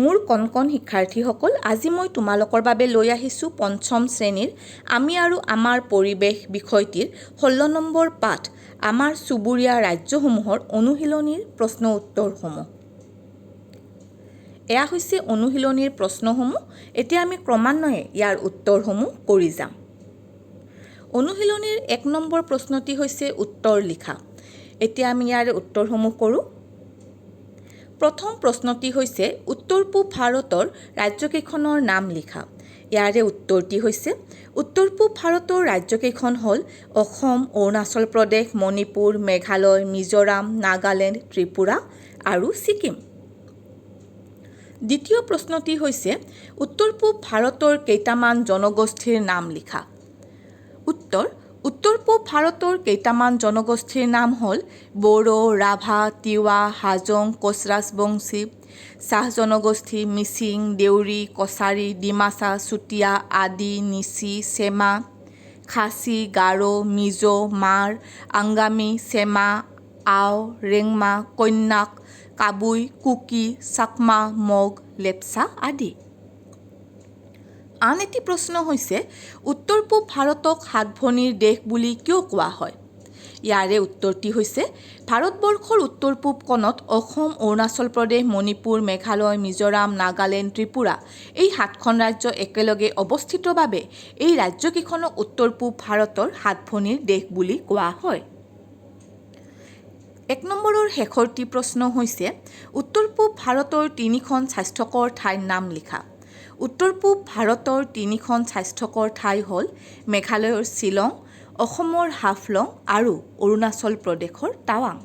মোৰ কণ শিক্ষাৰ্থীসকল, আজি মই তোমালোকৰ বাবে লৈ আহিছোঁ পঞ্চম শ্ৰেণীৰ আমি আৰু আমাৰ পৰিৱেশ বিষয়টিৰ 16 নম্বৰ পাঠ আমাৰ চুবুৰীয়া ৰাজ্যসমূহৰ অনুশীলনীৰ প্ৰশ্ন উত্তৰসমূহ। এয়া হৈছে অনুশীলনীৰ প্ৰশ্নসমূহ। এতিয়া আমি ক্ৰমান্বয়ে ইয়াৰ উত্তৰসমূহ কৰি যাম। অনুশীলনীৰ 1 নম্বৰ প্ৰশ্নটি হৈছে উত্তৰ লিখা। এতিয়া আমি ইয়াৰ উত্তৰসমূহ কৰোঁ। প্ৰথম প্ৰশ্নটি হৈছে উত্তৰ পূব ভাৰতৰ ৰাজ্যকেইখনৰ নাম লিখা। ইয়াৰে উত্তৰটি হৈছে উত্তৰ পূব ভাৰতৰ ৰাজ্যকেইখন হ'ল অসম, অৰুণাচল প্ৰদেশ, মণিপুৰ, মেঘালয়, মিজোৰাম, নাগালেণ্ড, ত্ৰিপুৰা আৰু ছিকিম। দ্বিতীয় প্ৰশ্নটি হৈছে উত্তৰ পূব ভাৰতৰ কেইটামান জনগোষ্ঠীৰ নাম লিখা। উত্তৰ পূব ভাৰতৰ কেইটামান জনগোষ্ঠীৰ নাম হ'ল বড়ো, ৰাভা, তিৱা, হাজং, কোচ ৰাজবংশী, চাহ জনগোষ্ঠী, মিচিং, দেউৰী, কছাৰী, ডিমাচা, চুতীয়া, আদি, নিচি, চেমা, খাচী, গাৰো, মিজো, মাৰ, আংগামী, চেমা, আও, ৰেংমা, কন্যাক, কাবুই, কুকি, চাকমা, মগ, লেপচা আদি। আন এটি প্ৰশ্ন হৈছে উত্তৰ পূব ভাৰতক 7 ভনীৰ দেশ বুলি কিয় কোৱা হয়? ইয়াৰে উত্তৰটি হৈছে ভাৰতবৰ্ষৰ উত্তৰ পূব কোণত অসম, অৰুণাচল প্ৰদেশ, মণিপুৰ, মেঘালয়, মিজোৰাম, নাগালেণ্ড, ত্ৰিপুৰা এই 7খন ৰাজ্য একেলগে অৱস্থিত বাবে এই ৰাজ্যকেইখনক উত্তৰ পূব ভাৰতৰ 7 ভনীৰ দেশ বুলি কোৱা হয়। 1 নম্বৰৰ শেষৰটি প্ৰশ্ন হৈছে উত্তৰ পূব ভাৰতৰ 3খন স্বাস্থ্যকৰ ঠাইৰ নাম লিখা। উত্তৰ পূব ভাৰতৰ 3খন স্বাস্থ্যকৰ ঠাই হ'ল মেঘালয়ৰ শ্বিলং, অসমৰ হাফলং আৰু অৰুণাচল প্ৰদেশৰ টাৱাং।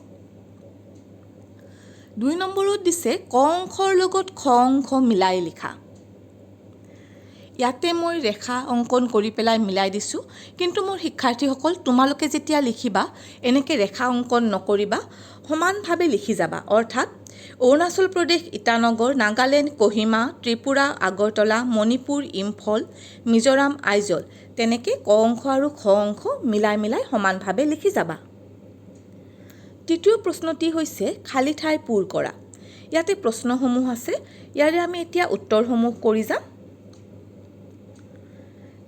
2 নম্বৰত দিছে ক অংশৰ লগত খ অংশ মিলাই লিখা। ইয়াতে মই ৰেখা অংকন কৰি পেলাই মিলাই দিছোঁ, কিন্তু মোৰ শিক্ষাৰ্থীসকল তোমালোকে যেতিয়া লিখিবা এনেকৈ ৰেখা অংকন নকৰিবা, সমানভাৱে লিখি যাবা। অৰ্থাৎ অৰুণাচল প্ৰদেশ ইটানগৰ, নাগালেণ্ড কোহিমা, ত্ৰিপুৰা আগৰতলা, মণিপুৰ ইম্ফল, মিজোৰাম আইজল, তেনেকৈ ক অংশ আৰু খ অংশ মিলাই সমানভাৱে লিখি যাবা। তৃতীয় প্ৰশ্নটি হৈছে খালী ঠাই পূৰ কৰা। ইয়াতে প্ৰশ্নসমূহ আছে, ইয়াৰে আমি এতিয়া উত্তৰসমূহ কৰি যাম।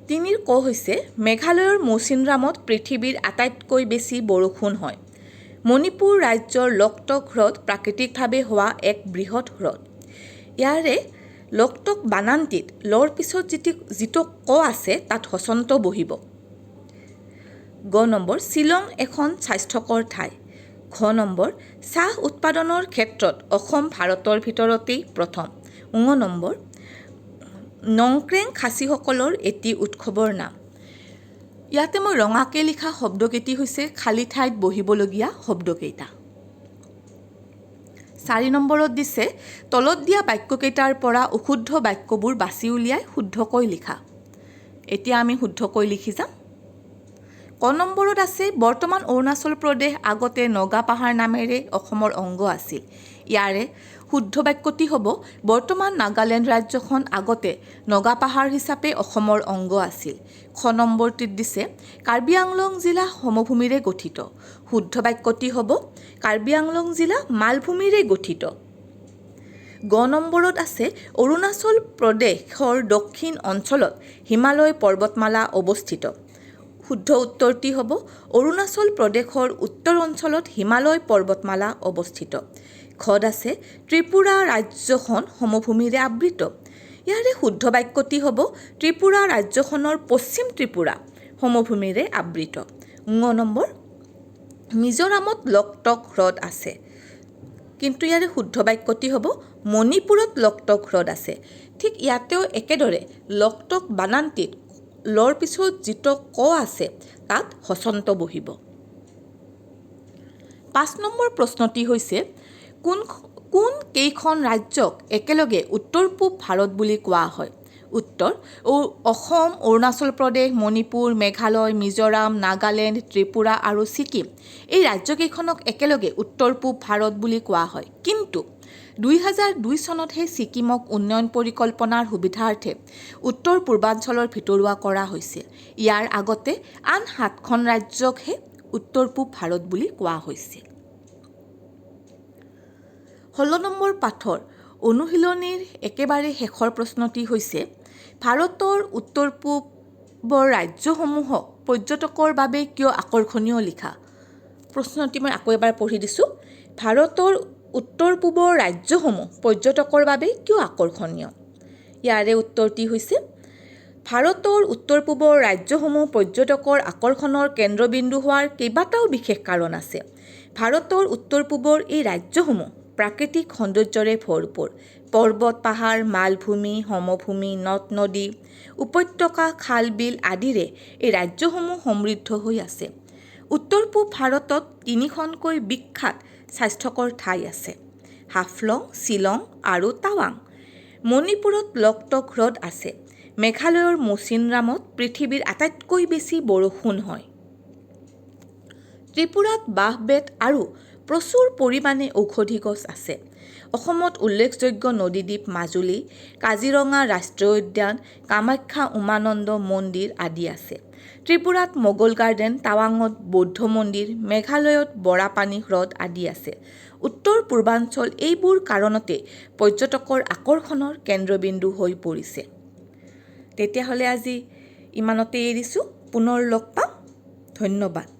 3ৰ ক হৈছে মেঘালয়ৰ মৌচিনৰামত পৃথিৱীৰ আটাইতকৈ বেছি বৰষুণ হয়। মণিপুৰ ৰাজ্যৰ লোকটক হ্ৰদ প্ৰাকৃতিকভাৱে হোৱা এক বৃহৎ হ্ৰদ। ইয়াৰে লোকটক বানানটিত লৰ পিছত যিটো ক আছে তাত হচন্ত বহিব। গ নম্বৰ শ্বিলং এখন স্বাস্থ্যকৰ ঠাই। ঘ নম্বৰ চাহ উৎপাদনৰ ক্ষেত্ৰত অসম ভাৰতৰ ভিতৰতেই প্ৰথম। ঙ নম্বৰ নংক্ৰেং খাচীসকলৰ এটি উৎসৱৰ নাম। ইয়াতে মই ৰঙাকৈ লিখা শব্দকেইটি হৈছে খালী ঠাইত বহিবলগীয়া শব্দকেইটা। 4 নম্বৰত দিছে তলত দিয়া বাক্যকেইটাৰ পৰা অশুদ্ধ বাক্যবোৰ বাছি উলিয়াই শুদ্ধকৈ লিখা। এতিয়া আমি শুদ্ধকৈ লিখি যাম। ক নম্বৰত আছে বৰ্তমান অৰুণাচল প্ৰদেশ আগতে নগা পাহাৰ নামেৰে অসমৰ অংগ আছিল। ইয়াৰে শুদ্ধ বাক্যটি হ'ব বৰ্তমান নাগালেণ্ড ৰাজ্যখন আগতে নগা পাহাৰ হিচাপে অসমৰ অংগ আছিল। খ নম্বৰটিত দিছে কাৰ্বি আংলং জিলা সমভূমিৰে গঠিত। শুদ্ধ বাক্যটি হ'ব কাৰ্বি আংলং জিলা মালভূমিৰে গঠিত। গ নম্বৰত আছে অৰুণাচল প্ৰদেশৰ দক্ষিণ অঞ্চলত হিমালয় পৰ্বতমালা অৱস্থিত। শুদ্ধ উত্তৰটি হ'ব অৰুণাচল প্ৰদেশৰ উত্তৰ অঞ্চলত হিমালয় পৰ্বতমালা অৱস্থিত। খত আছে ত্ৰিপুৰা ৰাজ্যখন সমভূমিৰে আবৃত। ইয়াৰে শুদ্ধ বাক্যটি হ'ব ত্ৰিপুৰা ৰাজ্যখনৰ পশ্চিম ত্ৰিপুৰা সমভূমিৰে আবৃত। ঙ নম্বৰ মিজোৰামত লোকটক হ্ৰদ আছে, কিন্তু ইয়াৰে শুদ্ধ বাক্যটি হ'ব মণিপুৰত লোকটক হ্ৰদ আছে। ঠিক ইয়াতেও একেদৰে লোকটক বানানটিত লৰ পিছত যিটো ক আছে তাত হচন্ত বহিব। 5 নম্বৰ প্ৰশ্নটি হৈছে কোন কেইখন ৰাজ্যক একেলগে উত্তৰ পূব ভাৰত বুলি কোৱা হয়? উত্তৰ অসম, অৰুণাচল প্ৰদেশ, মণিপুৰ, মেঘালয়, মিজোৰাম, নাগালেণ্ড, ত্ৰিপুৰা আৰু ছিকিম এই ৰাজ্যকেইখনক একেলগে উত্তৰ পূব ভাৰত বুলি কোৱা হয়। কিন্তু 2002 চনতহে ছিকিমক উন্নয়ন পৰিকল্পনাৰ সুবিধাৰ্থে উত্তৰ পূৰ্বাঞ্চলৰ ভিতৰুৱা কৰা হৈছিল। ইয়াৰ আগতে আন 7খন ৰাজ্যকহে উত্তৰ পূব ভাৰত বুলি কোৱা হৈছিল। 16 নম্বৰ পাঠৰ অনুশীলনীৰ একেবাৰে শেষৰ প্ৰশ্নটি হৈছে ভাৰতৰ উত্তৰ পূবৰ ৰাজ্যসমূহক পৰ্যটকৰ বাবে কিয় আকৰ্ষণীয় লিখা। প্ৰশ্নটি মই আকৌ এবাৰ পঢ়ি দিছোঁ। ভাৰতৰ উত্তৰ পূবৰ ৰাজ্যসমূহ পৰ্যটকৰ বাবে কিয় আকৰ্ষণীয়? ইয়াৰে উত্তৰটি হৈছে ভাৰতৰ উত্তৰ পূবৰ ৰাজ্যসমূহ পৰ্যটকৰ আকৰ্ষণৰ কেন্দ্ৰবিন্দু হোৱাৰ কেইবাটাও বিশেষ কাৰণ আছে। ভাৰতৰ উত্তৰ পূবৰ এই ৰাজ্যসমূহ প্ৰাকৃতিক সৌন্দৰ্যৰে ভৰপূৰ। পৰ্বত, পাহাৰ, মালভূমি, সমভূমি, নদ নদী, উপত্যকা, খাল বিল আদিৰে এই ৰাজ্যসমূহ সমৃদ্ধ হৈ আছে। উত্তৰ পূব ভাৰতত 3খনকৈ বিখ্যাত স্বাস্থ্যকৰ ঠাই আছে: হাফলং, শ্বিলং আৰু টাৱাং। মণিপুৰত লকটক হ্ৰদ আছে। মেঘালয়ৰ মৌচিনৰামত পৃথিৱীৰ আটাইতকৈ বেছি বৰষুণ হয়। ত্ৰিপুৰাত বাঁহ বেত আৰু প্ৰচুৰ পৰিমাণে ঔষধি গছ আছে। অসমত উল্লেখযোগ্য নদীদ্বীপ মাজুলী, কাজিৰঙা ৰাষ্ট্ৰীয় উদ্যান, কামাখ্যা উমানন্দ মন্দিৰ আদি আছে। ত্ৰিপুৰাত মোগল গাৰ্ডেন, টাৱাঙত বৌদ্ধ মন্দিৰ, মেঘালয়ত বৰাপানী হ্ৰদ আদি আছে। উত্তৰ পূৰ্বাঞ্চল এইবোৰ কাৰণতে পৰ্যটকৰ আকৰ্ষণৰ কেন্দ্ৰবিন্দু হৈ পৰিছে। তেতিয়াহ'লে আজি ইমানতে এৰিছোঁ। পুনৰ লগ পাম। ধন্যবাদ।